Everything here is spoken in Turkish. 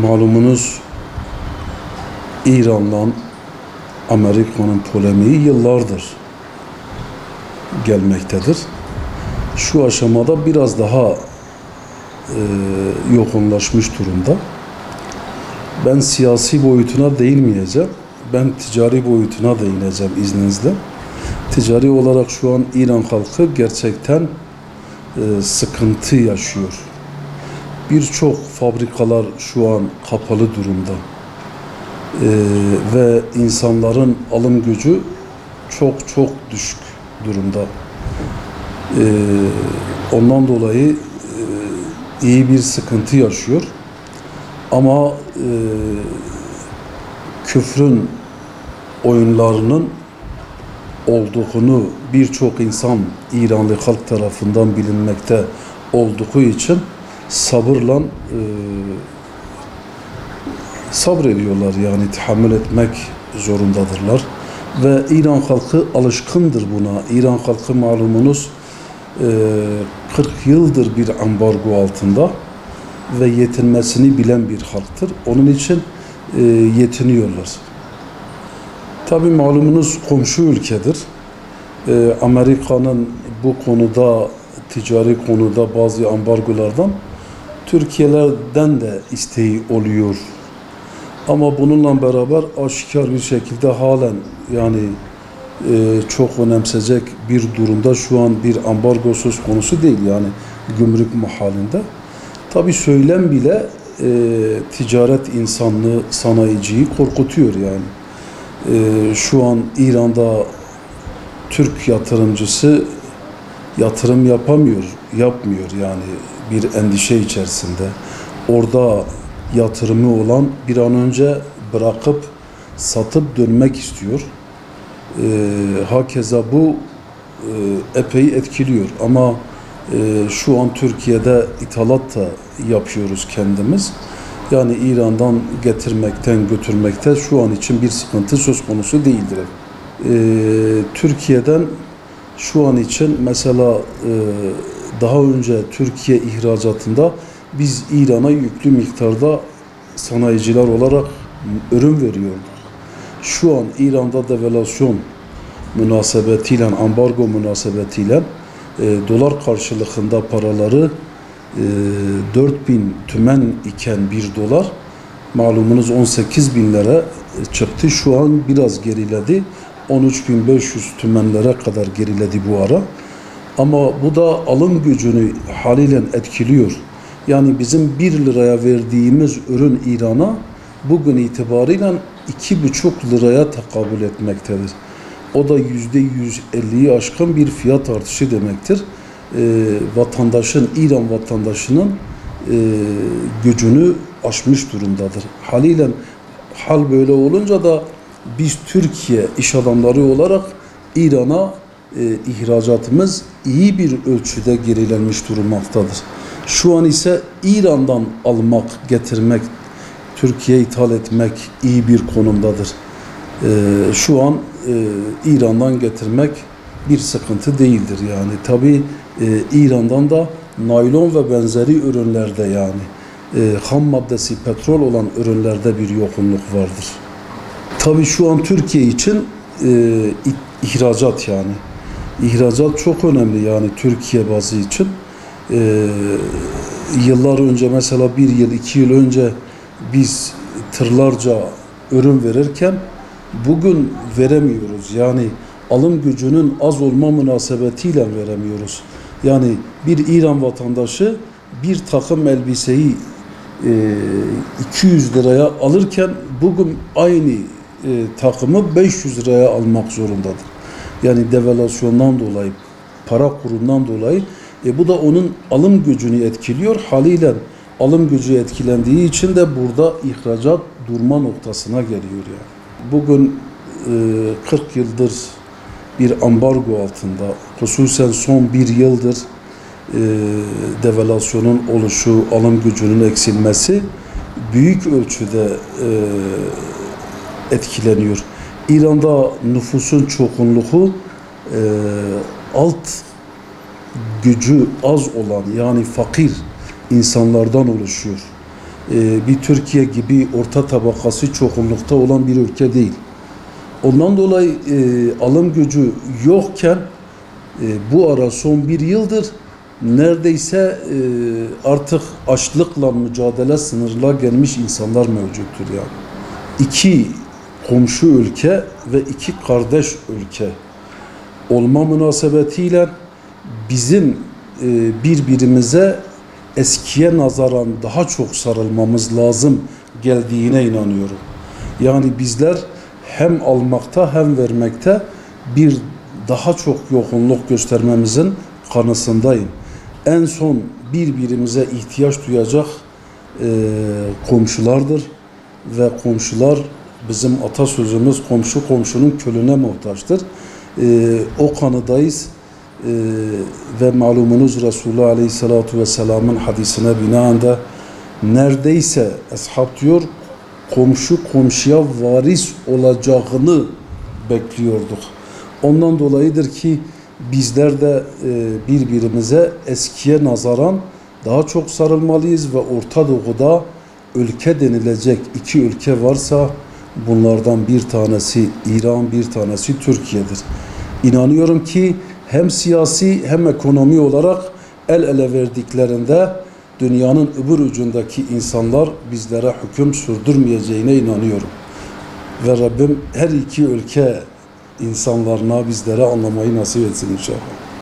Malumunuz İran'la Amerika'nın polemiği yıllardır gelmektedir. Şu aşamada biraz daha yoğunlaşmış durumda. Ben siyasi boyutuna değinmeyeceğim. Ben ticari boyutuna değineceğim izninizle. Ticari olarak şu an İran halkı gerçekten sıkıntı yaşıyor. Birçok fabrikalar şu an kapalı durumda. Ve insanların alım gücü çok düşük durumda. Ondan dolayı iyi bir sıkıntı yaşıyor. Ama küfrün oyunlarının olduğunu birçok insan İranlı halk tarafından bilinmekte olduğu için sabırla sabrediyorlar, yani tahammül etmek zorundadırlar. Ve İran halkı alışkındır buna. İran halkı malumunuz 40 yıldır bir ambargo altında ve yetinmesini bilen bir halktır. Onun için yetiniyorlar. Tabi malumunuz komşu ülkedir. Amerika'nın bu konuda, ticari konuda bazı ambargolardan Türkiye'lerden de isteği oluyor. Ama bununla beraber aşikar bir şekilde halen yani çok önemseyecek bir durumda şu an bir ambargo söz konusu değil, yani gümrük mahallinde. Tabi söylem bile ticaret insanlığı, sanayiciyi korkutuyor yani. Şu an İran'da Türk yatırımcısı yatırım yapmıyor yani, bir endişe içerisinde. Orada yatırımı olan bir an önce bırakıp satıp dönmek istiyor. Hakeza bu epey etkiliyor. Ama şu an Türkiye'de ithalat da yapıyoruz kendimiz. Yani İran'dan getirmekten, götürmekte şu an için bir sıkıntı söz konusu değildir. Türkiye'den şu an için mesela daha önce Türkiye ihracatında biz İran'a yüklü miktarda sanayiciler olarak ürün veriyorduk. Şu an İran'da devalüasyon münasebetiyle, ambargo münasebetiyle dolar karşılığında paraları 4.000 tümen iken bir dolar malumunuz 18.000'lere çıktı. Şu an biraz geriledi. 13.500 tümenlere kadar geriledi bu ara. Ama bu da alım gücünü haliyle etkiliyor. Yani bizim 1 liraya verdiğimiz ürün İran'a bugün itibariyle 2,5 liraya tekabül etmektedir. O da %150'yi aşkın bir fiyat artışı demektir. Vatandaşın, İran vatandaşının gücünü aşmış durumdadır. Haliyle hal böyle olunca da biz Türkiye iş adamları olarak İran'a ihracatımız iyi bir ölçüde gerilenmiş durmaktadır. Şu an ise İran'dan almak, getirmek, Türkiye'ye ithal etmek iyi bir konumdadır. Şu an İran'dan getirmek bir sıkıntı değildir yani. Tabii İran'dan da naylon ve benzeri ürünlerde, yani ham maddesi petrol olan ürünlerde bir yoğunluk vardır. Tabii şu an Türkiye için ihracat, yani ihracat çok önemli yani Türkiye bazı için. Yıllar önce mesela 1 yıl 2 yıl önce biz tırlarca ürün verirken bugün veremiyoruz. Yani alım gücünün az olma münasebetiyle veremiyoruz. Yani bir İran vatandaşı bir takım elbiseyi 200 liraya alırken bugün aynı takımı 500 liraya almak zorundadır. Yani devalüasyondan dolayı, para kurundan dolayı bu da onun alım gücünü etkiliyor. Haliyle alım gücü etkilendiği için de burada ihracat durma noktasına geliyor yani. Bugün 40 yıldır bir ambargo altında, hususen son 1 yıldır devalüasyonun oluşu, alım gücünün eksilmesi büyük ölçüde etkileniyor. İran'da nüfusun çoğunluğu alt gücü az olan, yani fakir insanlardan oluşuyor. bir Türkiye gibi orta tabakası çoğunlukta olan bir ülke değil. Ondan dolayı alım gücü yokken bu ara son bir yıldır neredeyse artık açlıkla mücadele sınırına gelmiş insanlar mevcuttur yani. İki komşu ülke ve iki kardeş ülke olma münasebetiyle bizim birbirimize eskiye nazaran daha çok sarılmamız lazım geldiğine inanıyorum. Yani bizler hem almakta hem vermekte bir daha çok yoğunluk göstermemizin kanısındayım. En son birbirimize ihtiyaç duyacak komşulardır ve komşular bizim atasözümüz komşu komşunun külüne muhtaçtır. O kanıdayız ve malumunuz Resulullah Aleyhisselatü Vesselam'ın hadisine binaen de neredeyse ashab diyor komşu komşuya varis olacağını bekliyorduk. Ondan dolayıdır ki bizler de birbirimize eskiye nazaran daha çok sarılmalıyız ve Orta Doğu'da ülke denilecek iki ülke varsa bunlardan bir tanesi İran, bir tanesi Türkiye'dir. İnanıyorum ki hem siyasi hem ekonomi olarak el ele verdiklerinde dünyanın öbür ucundaki insanlar bizlere hüküm sürdürmeyeceğine inanıyorum. Ve Rabbim her iki ülke insanlarına bizlere anlamayı nasip etsin inşallah.